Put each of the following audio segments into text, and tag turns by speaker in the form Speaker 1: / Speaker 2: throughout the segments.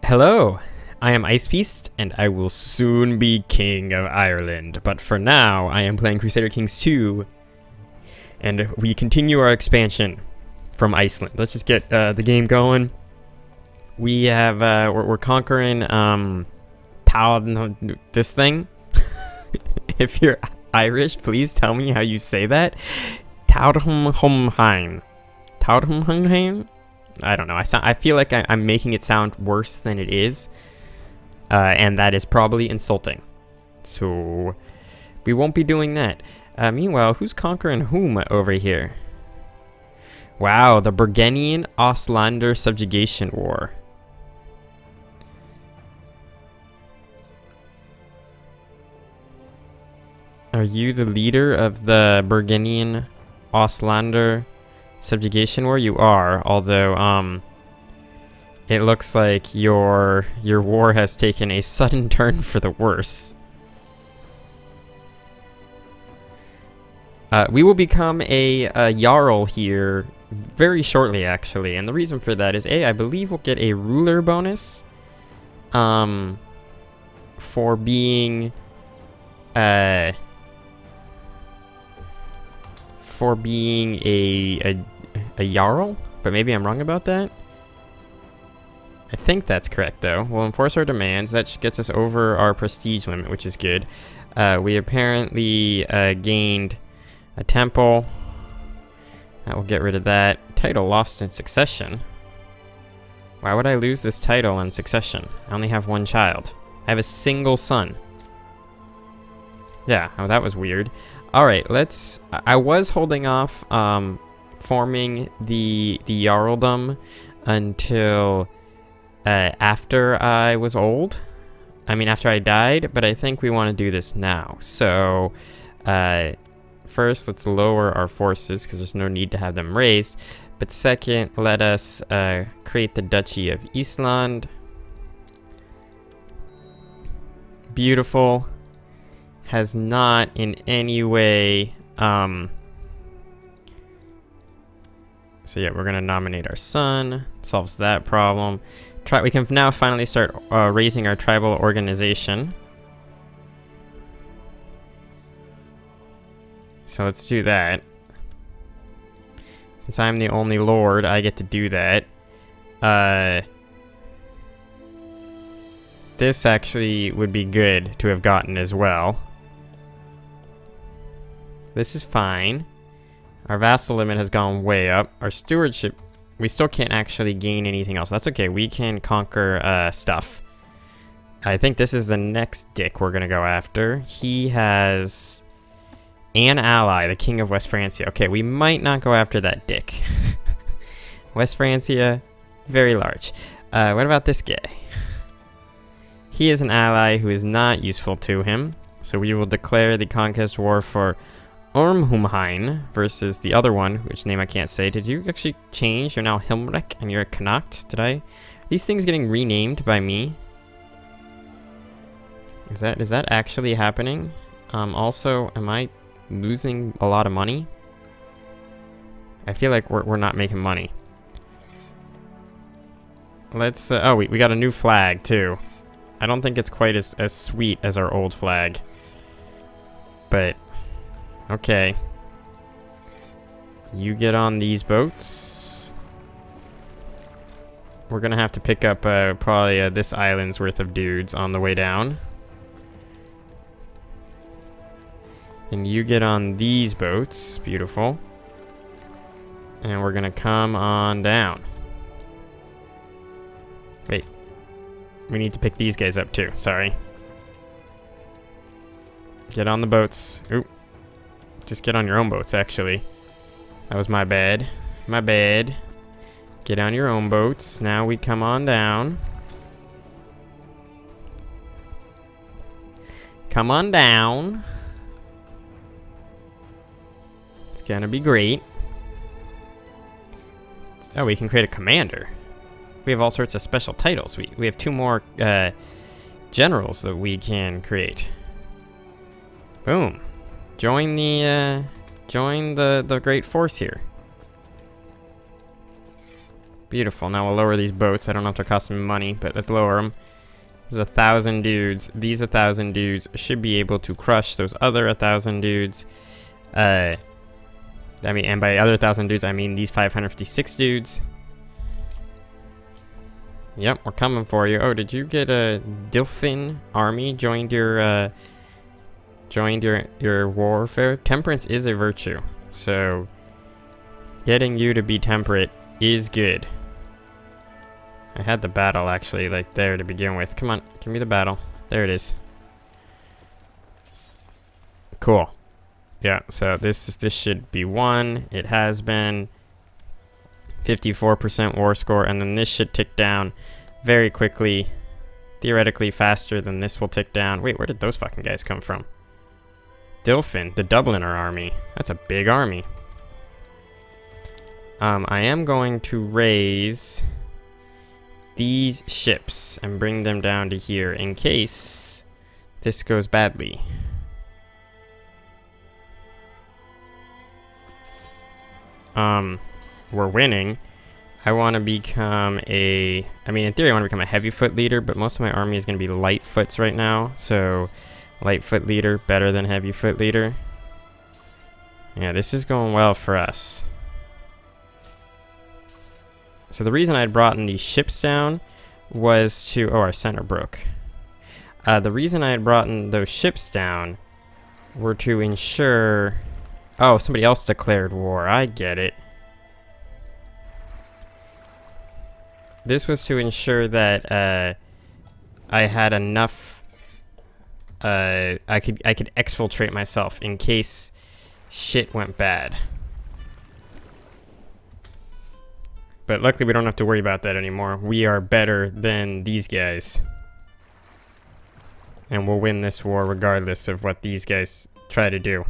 Speaker 1: Hello, I am IceBeast, and I will soon be King of Ireland. But for now, I am playing Crusader Kings 2, and we continue our expansion from Iceland. Let's just get the game going. We have we're conquering this thing. If you're Irish, please tell me how you say that. Taudhumheim. Taudhumheim? I don't know. I feel like I'm making it sound worse than it is. And that is probably insulting. So we won't be doing that. Meanwhile, who's conquering whom over here? Wow, the Burgendian Ostlander subjugation war. Are you the leader of the Burgendian Ostlander subjugation war? You are, although it looks like your war has taken a sudden turn for the worse. We will become a Jarl here very shortly, actually, and the reason for that is I believe we'll get a ruler bonus for being a Jarl, but maybe I'm wrong about that. I think that's correct, though. We'll enforce our demands. That gets us over our prestige limit, which is good. We apparently gained a temple. That will get rid of that. Title lost in succession. Why would I lose this title in succession? I only have one child. I have a single son. Yeah, oh, that was weird. Alright, let's... I was holding off forming the Jarldom until after I was old. I mean, after I died, but I think we want to do this now. So, first, let's lower our forces, because there's no need to have them raised. But second, let us create the Duchy of Iceland. Beautiful. Has not in any way... So yeah, we're going to nominate our son. Solves that problem. We can now finally start raising our tribal organization. So let's do that. Since I'm the only lord, I get to do that. This actually would be good to have gotten as well. This is fine. Our vassal limit has gone way up. Our stewardship, we still can't actually gain anything else. That's okay. We can conquer stuff. I think this is the next dick we're going to go after. He has an ally, the King of West Francia. Okay, we might not go after that dick. West Francia, very large. What about this guy? He is an ally who is not useful to him. So we will declare the conquest war for Ormhumhain versus the other one, which name I can't say. Did you actually change? You're now Hilmrek and you're a Connacht. Did I? Are these things getting renamed by me? Is that actually happening? Also, am I losing a lot of money? I feel like we're not making money. Let's oh, we got a new flag too. I don't think it's quite as sweet as our old flag. But okay. You get on these boats. We're gonna have to pick up probably this island's worth of dudes on the way down. And you get on these boats. Beautiful. And we're gonna come on down. Wait. We need to pick these guys up too. Sorry. Get on the boats. Oop. Just get on your own boats, actually. That was my bad. My bad. Get on your own boats. Now we come on down. Come on down. It's gonna be great. Oh, we can create a commander. We have all sorts of special titles. We have 2 more generals that we can create. Boom. Join the great force here. Beautiful. Now we'll lower these boats. I don't know if they're costing me money, but let's lower them. There's 1,000 dudes. These 1,000 dudes should be able to crush those other 1,000 dudes. I mean, and by other 1,000 dudes, I mean these 556 dudes. Yep, we're coming for you. Oh, did you get a Dilfin army joined your warfare? Temperance is a virtue, so getting you to be temperate is good. I had the battle actually like there to begin with. Come on, give me the battle. There it is. Cool. Yeah, so this should be won. It has been 54% war score, and then this should tick down very quickly. Theoretically faster than this will tick down. Wait, where did those fucking guys come from? Dilfin, the Dubliner army. That's a big army. I am going to raise these ships and bring them down to here in case this goes badly. We're winning. I want to become a... I mean, in theory, I want to become a heavy foot leader, but most of my army is going to be light foots right now. So, light foot leader, better than heavy foot leader. Yeah, this is going well for us. So the reason I had brought in these ships down was to... Oh, our center broke. The reason I had brought in those ships down were to ensure... Oh, somebody else declared war. I get it. This was to ensure that I had enough... I could exfiltrate myself in case shit went bad. But luckily we don't have to worry about that anymore. We are better than these guys. And we'll win this war regardless of what these guys try to do.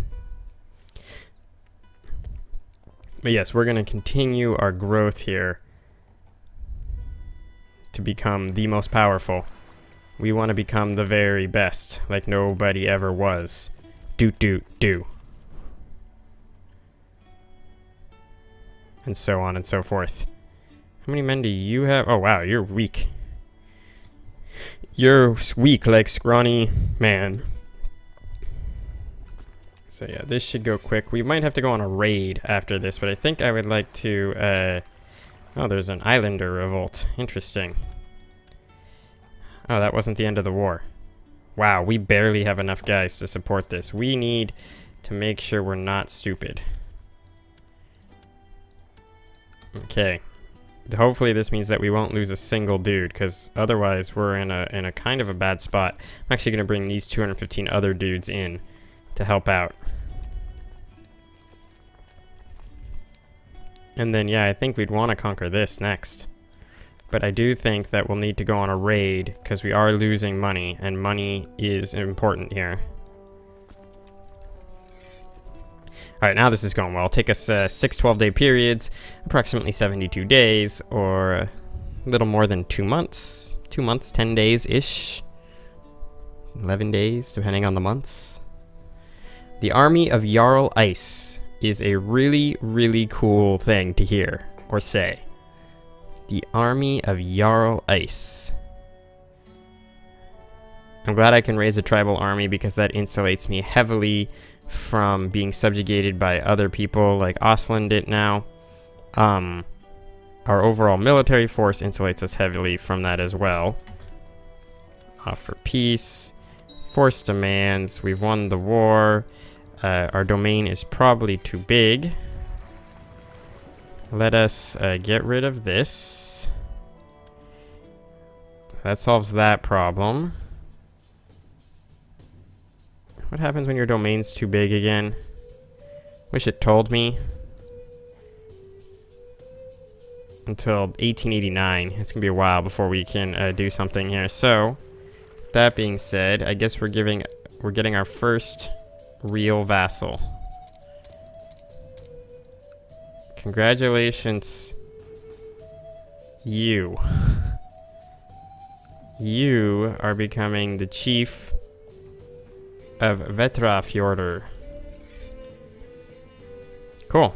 Speaker 1: But yes, we're going to continue our growth here to become the most powerful. We want to become the very best, like nobody ever was. Do. And so on and so forth. How many men do you have? Oh, wow, you're weak. You're weak like scrawny man. So yeah, this should go quick. We might have to go on a raid after this, but I think I would like to, oh, there's an islander revolt. Interesting. Oh, that wasn't the end of the war. Wow, we barely have enough guys to support this. We need to make sure we're not stupid. Okay. Hopefully this means that we won't lose a single dude, because otherwise we're in a kind of a bad spot. I'm actually going to bring these 215 other dudes in to help out. And then, yeah, I think we'd want to conquer this next. But I do think that we'll need to go on a raid, because we are losing money, and money is important here. Alright, now this is going well. It'll take us 6 12-day periods, approximately 72 days, or a little more than 2 months. 2 months, 10 days-ish. 11 days, depending on the months. The Army of Jarl Ice is a really, really cool thing to hear, or say. The Army of Jarl Ice. I'm glad I can raise a tribal army because that insulates me heavily from being subjugated by other people like Ostlandet now. Our overall military force insulates us heavily from that as well. Offer peace. Force demands. We've won the war. Our domain is probably too big. Let us get rid of this. That solves that problem. What happens when your domain's too big again? Wish it told me. Until 1889. It's gonna be a while before we can do something here. So, that being said, I guess we're getting our first real vassal. Congratulations, you. You are becoming the chief of Vetrafjordur. Cool.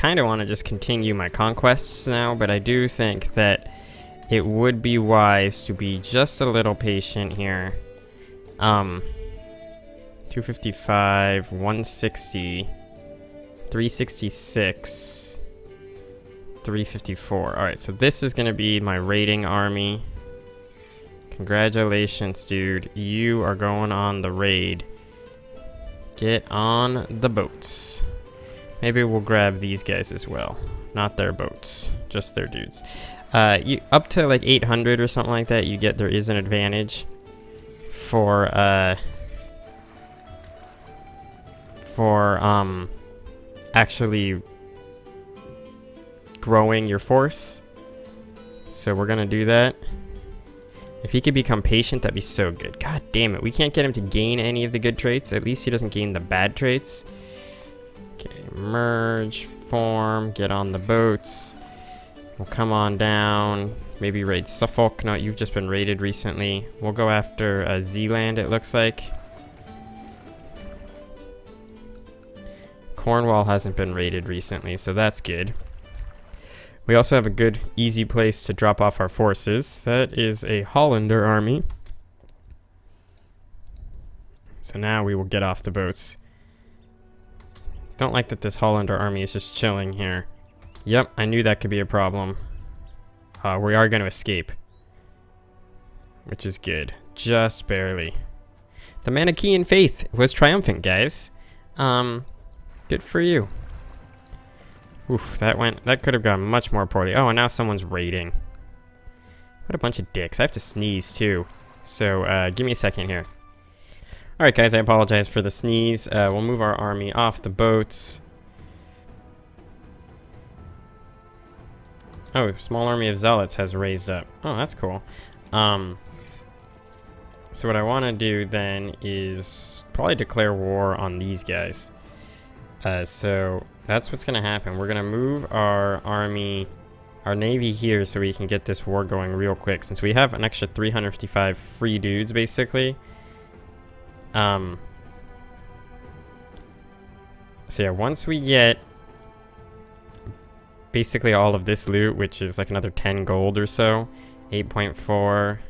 Speaker 1: kind of want to just continue my conquests now, but I do think that it would be wise to be just a little patient here. 255, 160, 366, 354. Alright, so this is going to be my raiding army. Congratulations, dude. You are going on the raid. Get on the boats. Maybe we'll grab these guys as well. Not their boats, just their dudes. Up to like 800 or something like that, there is an advantage for actually growing your force. So we're gonna do that. If he could become patient, that'd be so good. God damn it, we can't get him to gain any of the good traits. At least he doesn't gain the bad traits. Okay, merge, form, get on the boats. We'll come on down. Maybe raid Suffolk. No, you've just been raided recently. We'll go after Zealand, it looks like. Cornwall hasn't been raided recently, so that's good. We also have a good, easy place to drop off our forces. That is a Hollander army. So now we will get off the boats. Don't like that this Hollander army is just chilling here. Yep, I knew that could be a problem. We are going to escape. Which is good. Just barely. The Manichaean faith was triumphant, guys. Good for you. Oof, that could have gone much more poorly. Oh, and now someone's raiding. What a bunch of dicks. I have to sneeze too. So, give me a second here. Alright guys, I apologize for the sneeze. We'll move our army off the boats. Oh, small army of zealots has raised up. Oh, that's cool. So what I want to do then is probably declare war on these guys. So that's what's going to happen. We're going to move our army, our navy here so we can get this war going real quick. Since we have an extra 355 free dudes, basically. So yeah, once we get basically all of this loot, which is like another 10 gold or so, 8.4,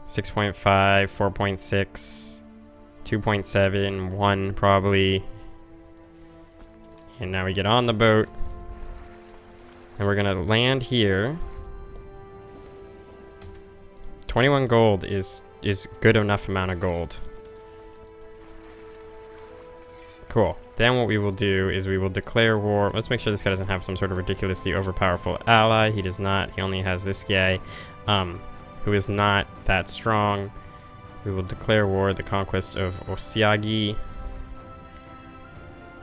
Speaker 1: 6.5, 4.6, 2.7, 1 probably. And now we get on the boat. And we're gonna land here. 21 gold is good enough amount of gold. Cool. Then what we will do is we will declare war. Let's make sure this guy doesn't have some sort of ridiculously overpowerful ally. He does not. He only has this guy, who is not that strong. We will declare war, the conquest of Osiagi.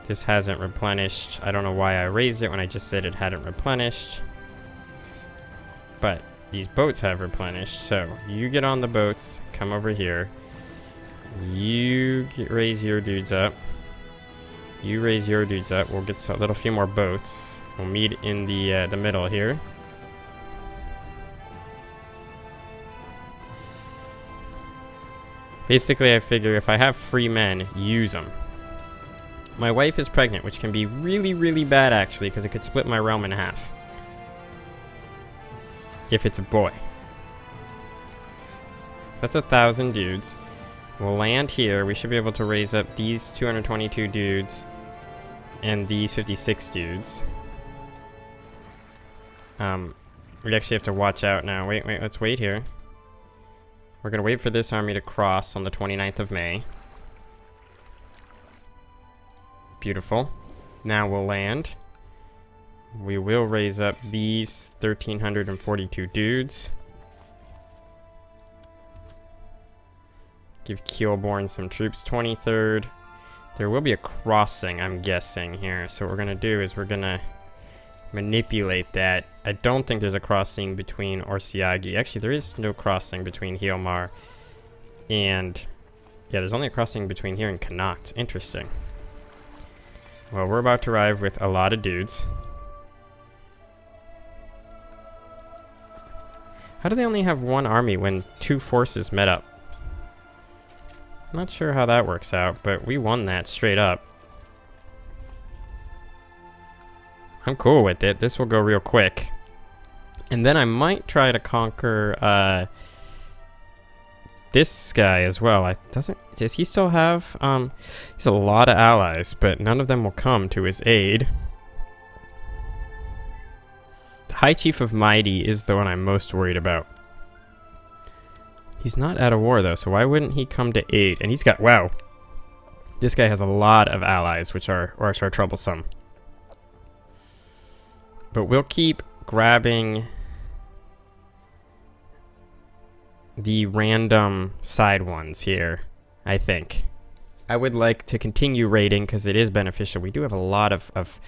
Speaker 1: This hasn't replenished. I don't know why I raised it when I just said it hadn't replenished. But these boats have replenished. So you get on the boats. Come over here. You raise your dudes up. You raise your dudes up. We'll get a little few more boats. We'll meet in the middle here. Basically, I figure if I have free men, use them. My wife is pregnant, which can be really, really bad, actually, because it could split my realm in half. If it's a boy. That's 1,000 dudes. We'll land here. We should be able to raise up these 222 dudes and these 56 dudes. We actually have to watch out now. Wait, let's wait here. We're going to wait for this army to cross on the 29th of May. Beautiful. Now we'll land. We will raise up these 1,342 dudes. Give Kielborn some troops. 23rd. There will be a crossing, I'm guessing, here. So what we're going to do is we're going to manipulate that. I don't think there's a crossing between Osiagi. Actually, there is no crossing between Hiomar and... yeah, there's only a crossing between here and Connacht. Interesting. Well, we're about to arrive with a lot of dudes. How do they only have one army when two forces met up? Not sure how that works out, but we won that straight up. I'm cool with it. This will go real quick. And then I might try to conquer this guy as well. Does he still have he's a lot of allies, but none of them will come to his aid. The High Chief of Mighty is the one I'm most worried about. He's not at a war though, so why wouldn't he come to aid? And he's got, wow. This guy has a lot of allies which are troublesome. But we'll keep grabbing the random side ones here, I think. I would like to continue raiding because it is beneficial. We do have a lot of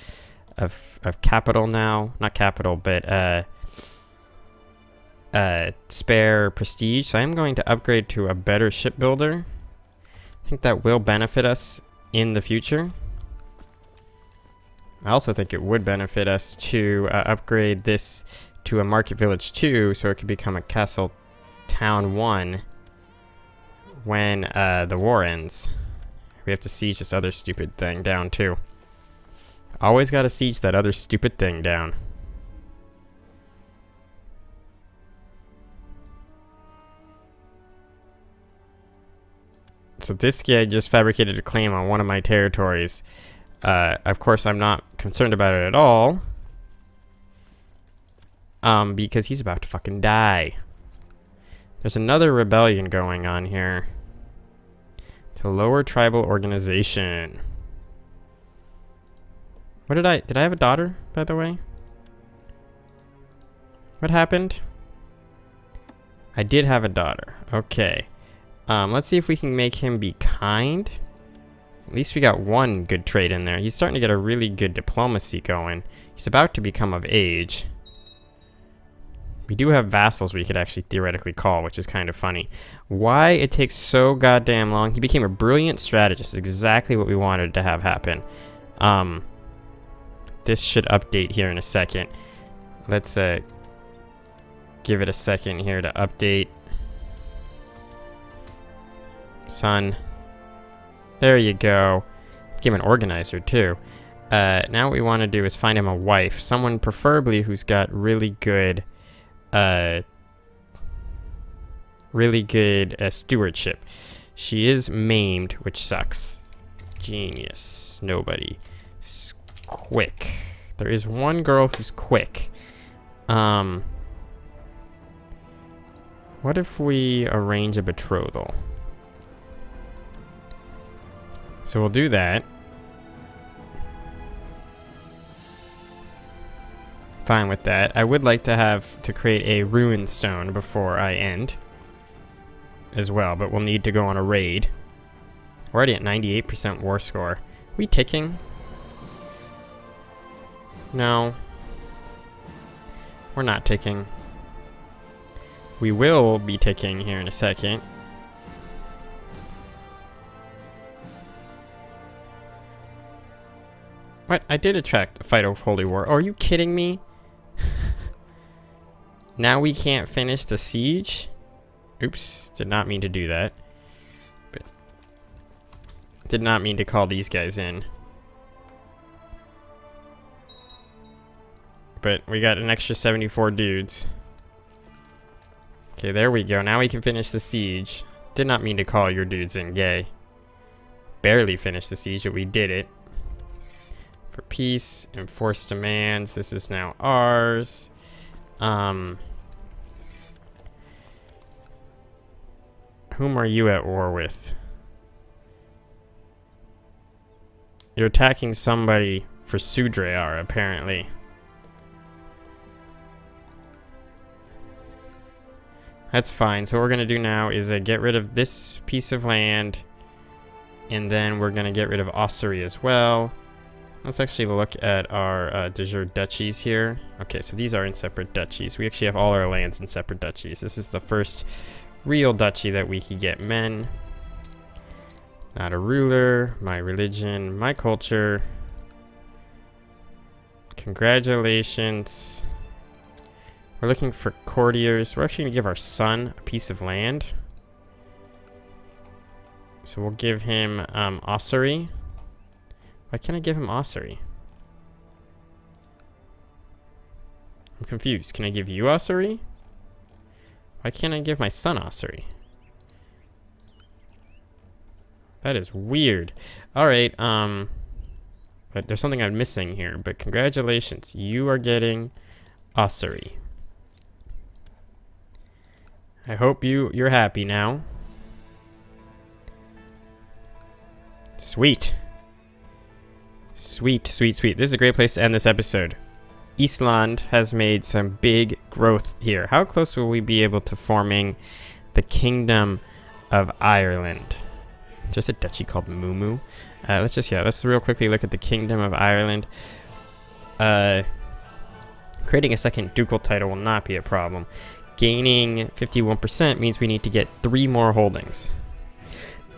Speaker 1: capital now. Not capital, but spare prestige. So I'm going to upgrade to a better shipbuilder. I think that will benefit us in the future. I also think it would benefit us to upgrade this to a market village 2 so it could become a castle town 1 when the war ends. We have to siege this other stupid thing down too. Always gotta siege that other stupid thing down. So this guy just fabricated a claim on one of my territories. Of course, I'm not concerned about it at all. Because he's about to fucking die. There's another rebellion going on here. To lower tribal organization. What did I have a daughter, by the way? What happened? I did have a daughter. Okay. Let's see if we can make him be kind. At least we got one good trait in there. He's starting to get a really good diplomacy going. He's about to become of age. We do have vassals we could actually theoretically call, which is kind of funny. Why it takes so goddamn long? He became a brilliant strategist. Exactly what we wanted to have happen. This should update here in a second. Let's give it a second here to update. Son. There you go. Give him an organizer too. Now what we want to do is find him a wife. Someone preferably who's got really good stewardship. She is maimed, which sucks. Genius. Nobody. Quick. There is one girl who's quick. What if we arrange a betrothal? So we'll do that. Fine with that. I would like to have to create a ruin stone before I end as well, but we'll need to go on a raid. We're already at 98% war score. Are we ticking? No. We're not ticking. We will be ticking here in a second. What? I did attract a fight of holy war. Oh, are you kidding me? Now we can't finish the siege? Oops, did not mean to do that. But did not mean to call these guys in. But we got an extra 74 dudes. Okay, there we go. Now we can finish the siege. Did not mean to call your dudes in, gay. Barely finished the siege, but we did it. For peace, enforce demands. This is now ours. Whom are you at war with? You're attacking somebody for Sudrear, apparently. That's fine. So what we're going to do now is get rid of this piece of land. And then we're going to get rid of Ossory as well. Let's actually look at our de jure duchies here. Okay, so these are in separate duchies. We actually have all our lands in separate duchies. This is the first real duchy that we could get men. Not a ruler, my religion, my culture. Congratulations. We're looking for courtiers. We're actually going to give our son a piece of land. So we'll give him Ossory. Why can't I give him Ossory? I'm confused. Can I give you Ossuary? Why can't I give my son Ossuary? That is weird. Alright, but there's something I'm missing here. But congratulations, you are getting Ossuary. I hope you're happy now. Sweet. Sweet, sweet, sweet. This is a great place to end this episode. Iceland has made some big growth here. How close will we be able to forming the Kingdom of Ireland? Just a duchy called Mumu. Let's real quickly look at the Kingdom of Ireland. Creating a second ducal title will not be a problem. Gaining 51% means we need to get 3 more holdings,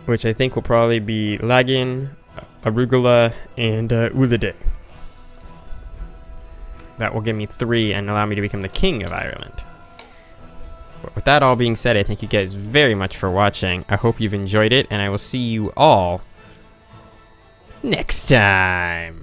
Speaker 1: which I think will probably be Lagin, Arugula, and Uliday. That will give me 3 and allow me to become the King of Ireland. But with that all being said, I thank you guys very much for watching. I hope you've enjoyed it, and I will see you all next time.